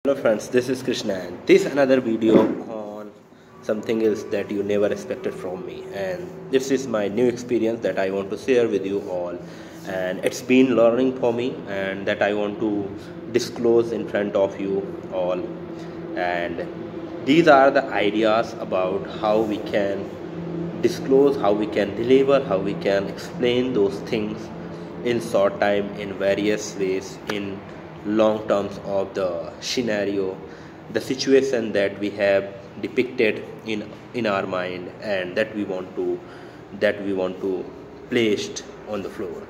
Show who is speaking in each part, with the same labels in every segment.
Speaker 1: Hello friends, this is Krishna and this is another video on something else that you never expected from me, and this is my new experience that I want to share with you all, and it's been learning for me and that I want to disclose in front of you all. And these are the ideas about how we can disclose, how we can deliver, how we can explain those things in short time, in various ways, in long terms of the scenario, the situation that we have depicted in our mind, and that we want to placed on the floor.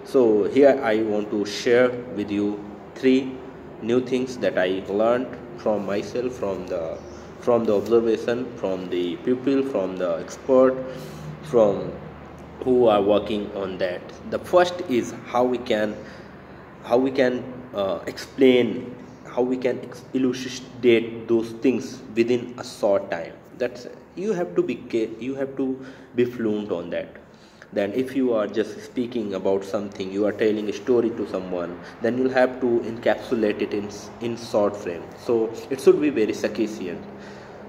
Speaker 1: So here I want to share with you three new things that I learned from myself, from the observation, from the people, from the expert, from who are working on that. The first is how we can explain, how we can elucidate those things within a short time. That's you have to be fluent on that. Then if you are just speaking about something, you are telling a story to someone, then you'll have to encapsulate it in short frame, so it should be very succinct,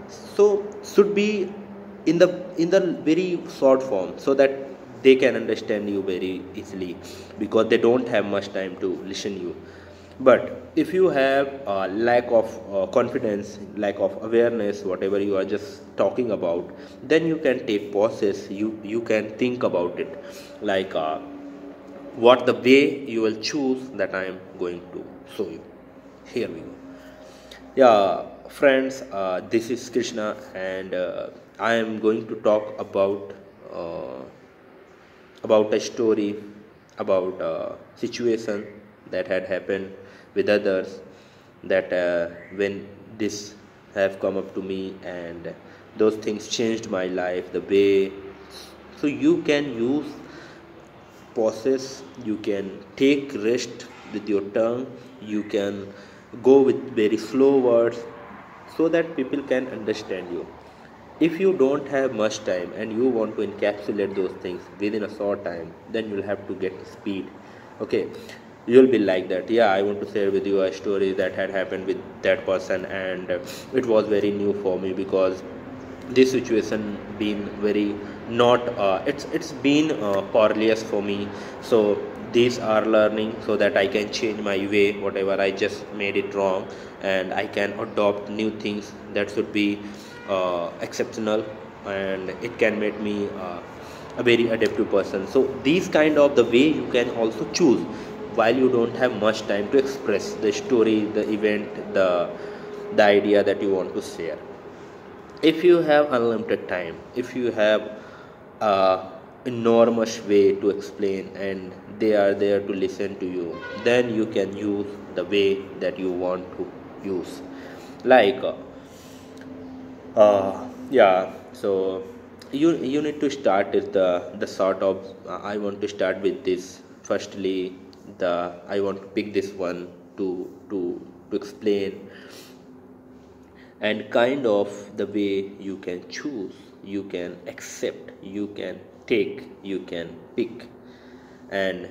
Speaker 1: so should be in the very short form, so that they can understand you very easily, because they don't have much time to listen you. But if you have a lack of confidence, lack of awareness, whatever you are just talking about, then you can take pauses, you can think about it, like what the way you will choose that I am going to show you. Here we go. Yeah, friends, this is Krishna, and I am going to talk uh, about a story, about a situation that had happened with others, that when this have come up to me, and those things changed my life the way. So you can use pauses, you can take rest with your tongue, you can go with very slow words, so that people can understand you. If you don't have much time and you want to encapsulate those things within a short time, then you'll have to get speed. Okay, you'll be like that. Yeah, I want to share with you a story that had happened with that person, and it was very new for me, because this situation been very not it's been perilous for me. So these are learning, so that I can change my way whatever I just made it wrong, and I can adopt new things that should be exceptional, and it can make me a very adaptive person. So these kind of the way you can also choose, while you don't have much time to express the story, the event, the idea that you want to share. If you have unlimited time, if you have a enormous way to explain, and they are there to listen to you, then you can use the way that you want to use, like yeah. So you need to start with the sort of I want to start with this. Firstly, the I want to pick this one to explain, and kind of the way you can choose, you can accept, you can take, you can pick. And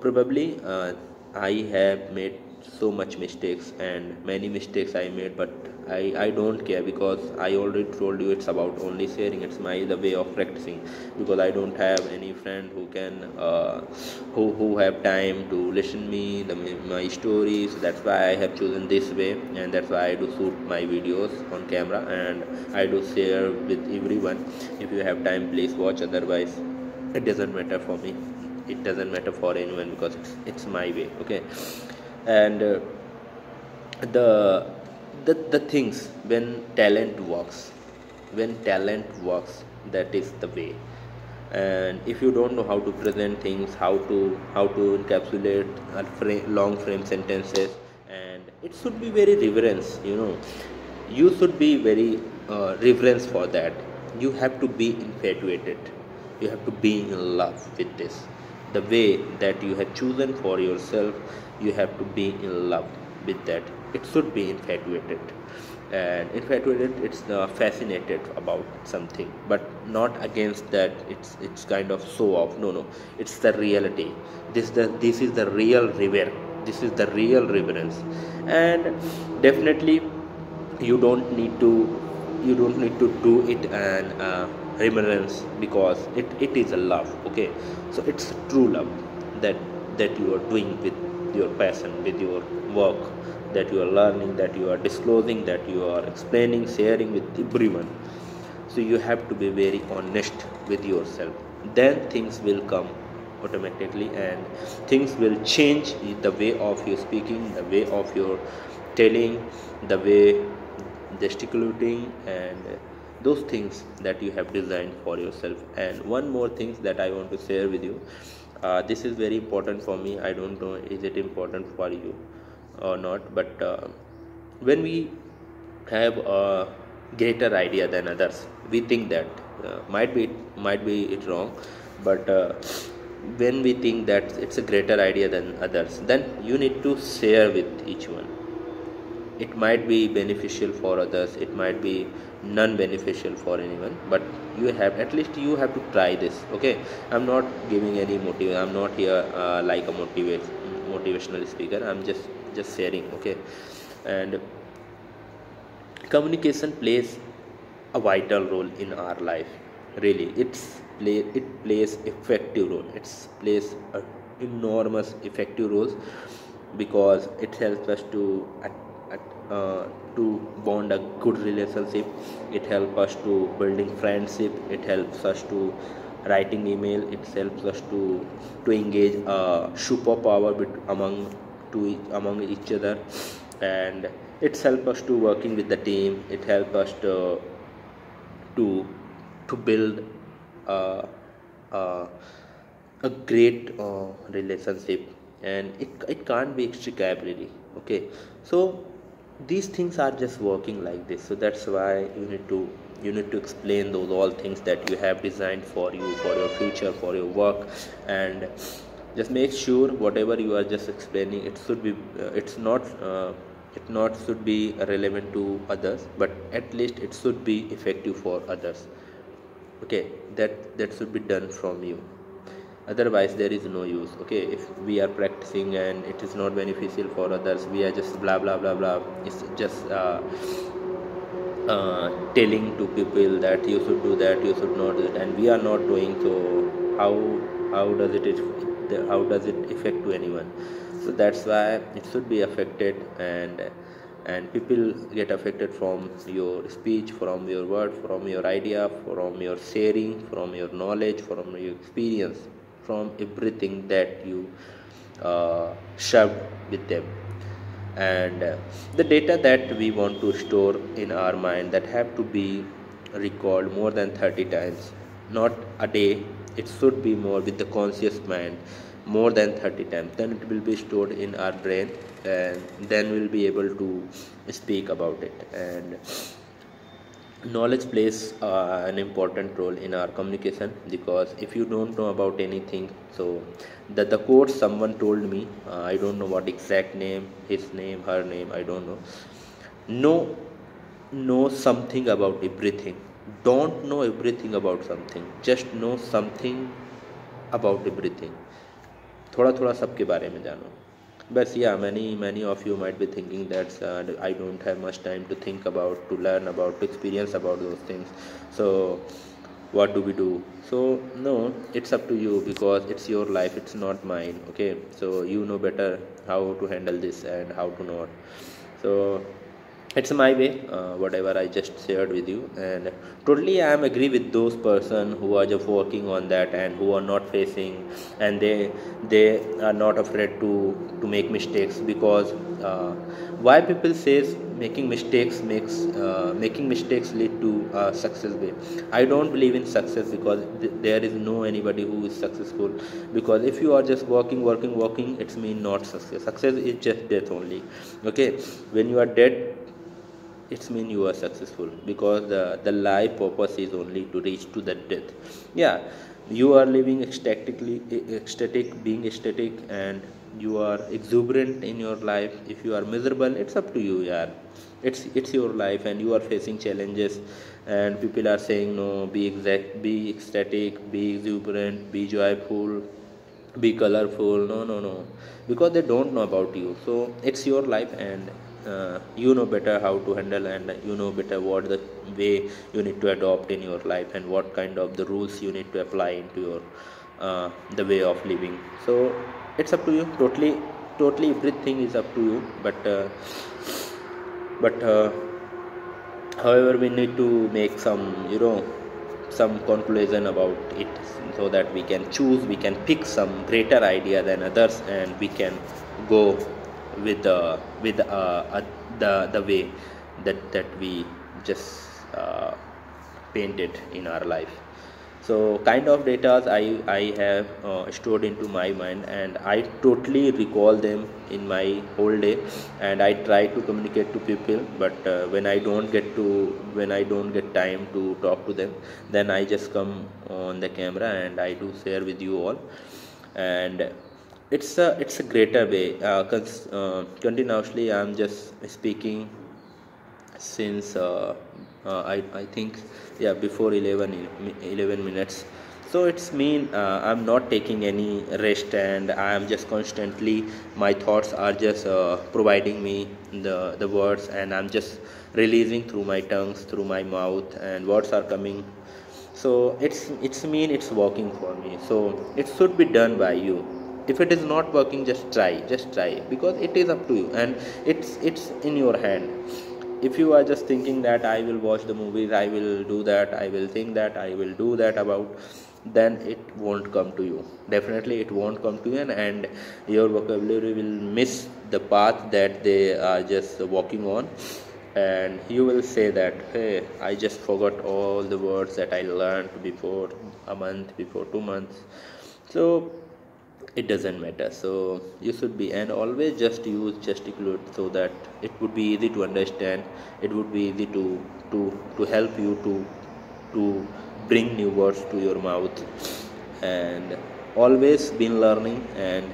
Speaker 1: probably I have made so much mistakes, and many mistakes I made, but I don't care, because I already told you it's about only sharing. It's my the way of practicing, because I don't have any friend who can who have time to listen me my stories. That's why I have chosen this way, and that's why I do shoot my videos on camera, and I do share with everyone. If you have time, please watch, otherwise it doesn't matter for me, it doesn't matter for anyone, because it's my way. Okay. And the the things, when talent works, that is the way. And if you don't know how to present things, how to encapsulate long frame sentences, and it should be very reverence, you should be very reverence for that. You have to be infatuated, you have to be in love with this, the way that you have chosen for yourself. You have to be in love with that. It should be infatuated, and infatuated, it's fascinated about something, but not against that. It's kind of show off. No, no, it's the reality. This is the real river. This is the real reverence. And definitely you don't need to do it and reverence, because it is a love. Okay, so it's true love that you are doing with your passion, with your work, that you are learning, that you are disclosing, that you are explaining, sharing with everyone. So you have to be very honest with yourself, then things will come automatically, and things will change. The way of your speaking, the way of your telling, the way gesticulating, and those things that you have designed for yourself. And one more thing that I want to share with you, this is very important for me. I don't know is it important for you or not, but when we have a greater idea than others, we think that might be it wrong, but when we think that it's a greater idea than others, then you need to share with each one. It might be beneficial for others, it might be non-beneficial for anyone, but you have, at least you have to try this. Okay, I'm not giving any motive, I'm not here like a motivational speaker. I'm just sharing. Okay, and communication plays a vital role in our life. Really, it plays effective role. It plays a enormous effective roles, because it helps us to bond a good relationship. It helps us to building friendship. It helps us to writing email. It helps us to engage a superpower among each other. And it's help us to working with the team. It help us to build a, a, a great relationship, and it can't be extricable really. Okay, so these things are just working like this. So that's why you need to explain those all things that you have designed for you, for your future, for your work. And just make sure whatever you are just explaining, it should be it not should be relevant to others, but at least it should be effective for others. Okay, that should be done from you. Otherwise there is no use. Okay, if we are practicing and it is not beneficial for others, we are just blah blah blah blah. It's just telling to people that you should do that, you should not do that, and we are not doing. So how how does it affect to anyone? So that's why it should be affected. And people get affected from your speech, from your word, from your idea, from your sharing, from your knowledge, from your experience, from everything that you shoved with them. And the data that we want to store in our mind, that have to be recalled more than 30 times, not a day. It should be more with the conscious mind, more than 30 times, then it will be stored in our brain, and then we'll be able to speak about it. And knowledge plays an important role in our communication, because if you don't know about anything, so the quote someone told me, I don't know what exact name, his name, her name, I don't know. Know something about everything. Don't know everything about something, just know something about everything. थोड़ा थोड़ा सबके बारे में जानो. But yeah, many of you might be thinking that I don't have much time to think about, to learn about, to experience about those things. So what do we do? So no, it's up to you, because it's your life, it's not mine. Okay, so you know better how to handle this and how to not. So it's my way, whatever I just shared with you. And totally I am agree with those person who are just working on that, and who are not facing, and they are not afraid to make mistakes. Because why people says making mistakes lead to success way. I don't believe in success, because there is no anybody who is successful. Because if you are just working, it's mean not success is just death only. Okay, when you are dead, it's mean you are successful, because the life purpose is only to reach to the death. Yeah, you are living ecstatic, being ecstatic, and you are exuberant in your life. If you are miserable, it's up to you. Yeah, it's your life, and you are facing challenges, and people are saying no, be ecstatic, be exuberant, be joyful. be colorful. No, no, no, because they don't know about you. So it's your life, and you know better how to handle, and you know better what the way you need to adopt in your life, and what kind of the rules you need to apply into your the way of living. So it's up to you, totally everything is up to you. But however, we need to make some, some conclusion about it, so that we can choose, we can pick some greater idea than others, and we can go with the way that we just painted in our life. So kind of data I have stored into my mind, and I totally recall them in my whole day, and I try to communicate to people. But when I don't get time to talk to them, then I just come on the camera and I do share with you all. And it's a greater way, continuously I'm just speaking since I think, yeah, before 11 minutes. So it's mean I'm not taking any rest, and I am just constantly, my thoughts are just providing me the words, and I'm just releasing through my tongues, through my mouth, and words are coming. So it's working for me. So it should be done by you. If it is not working, just try, because it is up to you, and it's in your hand. If you are just thinking that I will watch the movies, I will do that, I will think that, I will do that about, then it won't come to you. Definitely it won't come to you, and your vocabulary will miss the path that they are just walking on. And you will say that, hey, I just forgot all the words that I learned before a month, before 2 months. So it doesn't matter. So you should be, and always just use gesticulate, so that it would be easy to understand. It would be easy to help you to bring new words to your mouth. And always been learning, and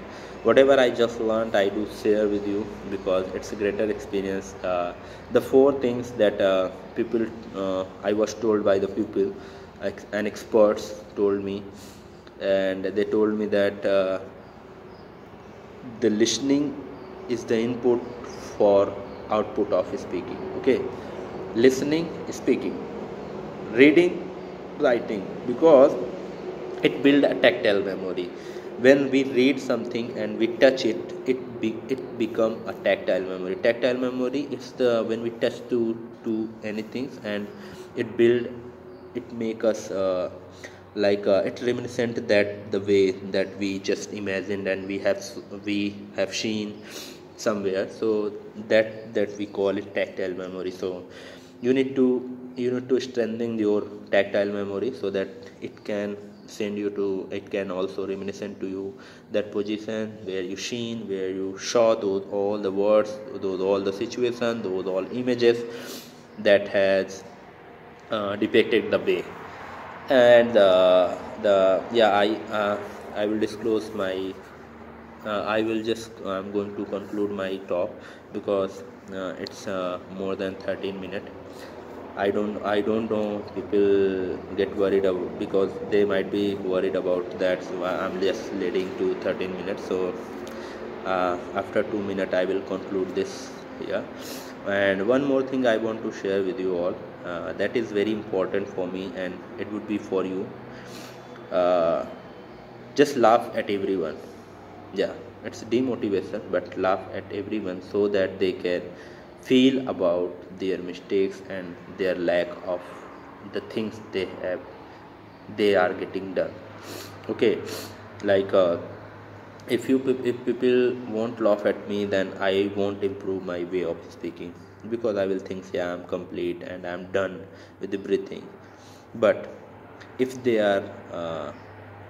Speaker 1: whatever I just learned, I do share with you, because it's a greater experience. The four things that people I was told by the people, and experts told me, and they told me that the listening is the input for output of speaking. Okay, listening, speaking, reading, writing, because it build a tactile memory. When we read something and we touch it, it become a tactile memory. Tactile memory is the when we touch to anything, and it build, it make us it's reminiscent, that the way that we just imagined, and we have seen somewhere. So that we call it tactile memory. So you need to strengthen your tactile memory, so that it can it can also reminiscent to you that position where you seen, where you saw those all the words, those all the situation, those all images that has depicted the way. And I will disclose my I'm going to conclude my talk, because it's more than 13 minutes. I don't know, people get worried about, because they might be worried about that. So I'm just leading to 13 minutes. So after 2 minutes I will conclude this. Yeah. And one more thing I want to share with you all, that is very important for me, and it would be for you. uh, just laugh at everyone. Yeah, it's demotivation, but laugh at everyone, so that they can feel about their mistakes and their lack of the things they are getting done. Okay, like if people won't laugh at me, then I won't improve my way of speaking, because I will think, yeah, I'm complete and I'm done with everything. But if they are uh,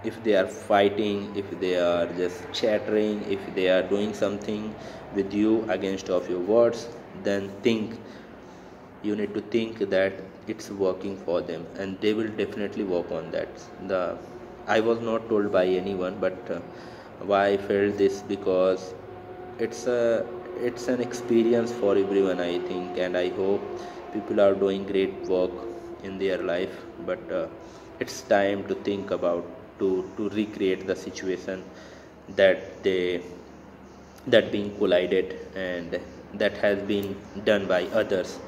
Speaker 1: if they are fighting, if they are just chattering, if they are doing something with you against of your words, then you need to think that it's working for them, and they will definitely work on that. The I was not told by anyone, but why I felt this, because it's a it's an experience for everyone, I think, and I hope people are doing great work in their life. But it's time to think about to recreate the situation that they that being collided and that has been done by others.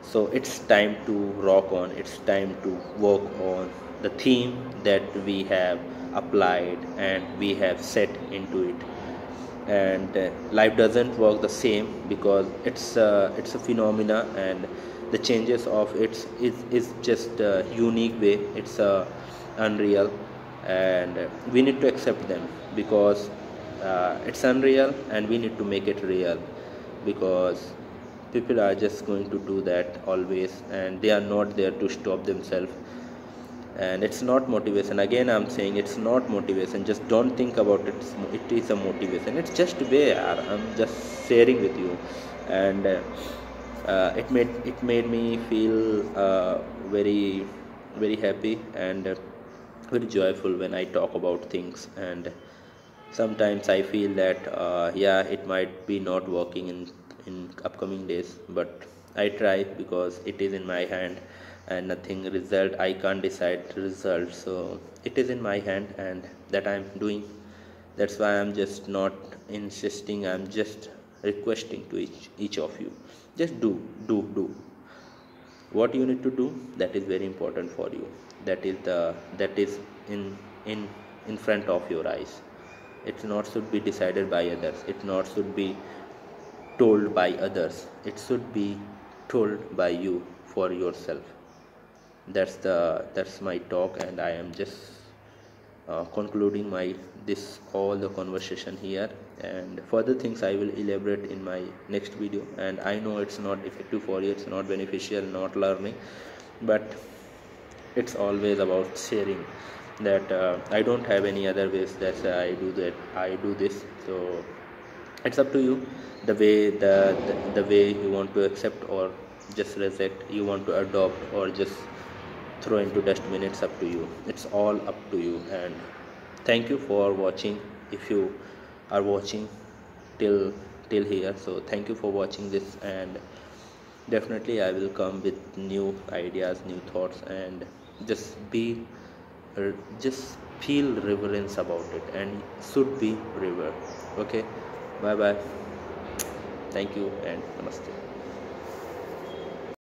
Speaker 1: So it's time to rock on, it's time to work on the theme that we have applied and we have set into it. And life doesn't work the same because it's a phenomena, and the changes of is just a unique way. It's unreal, and we need to accept them because it's unreal, and we need to make it real because people are just going to do that always, and they are not there to stop themselves. And it's not motivation, again I'm saying it's not motivation. Just don't think about it, it is a motivation. It's just way I'm just sharing with you. And it made me feel very very happy and very joyful when I talk about things. And sometimes I feel that yeah, it might be not working in upcoming days, but I try because it is in my hand, and nothing result, I can't decide the result, so it is in my hand, and that I'm doing. That's why I'm just not insisting, I'm just requesting to each of you, just do what you need to do. That is very important for you. That is in in in front of your eyes. It not should be decided by others, it not should be told by others, it should be told by you for yourself. That's my talk, and I am just concluding my this all the conversation here. And further things I will elaborate in my next video, and I know it's not effective for you, it's not beneficial, not learning, but it's always about sharing. That I don't have any other ways that I do this. So it's up to you, the way the way you want to accept or just reject, you want to adopt or just throw into dustbin. It's up to you, it's all up to you. And thank you for watching. If you are watching till here, so thank you for watching this, and definitely I will come with new ideas, new thoughts, and just be just feel reverence about it, and should be revered. Okay, bye bye, thank you, and namaste.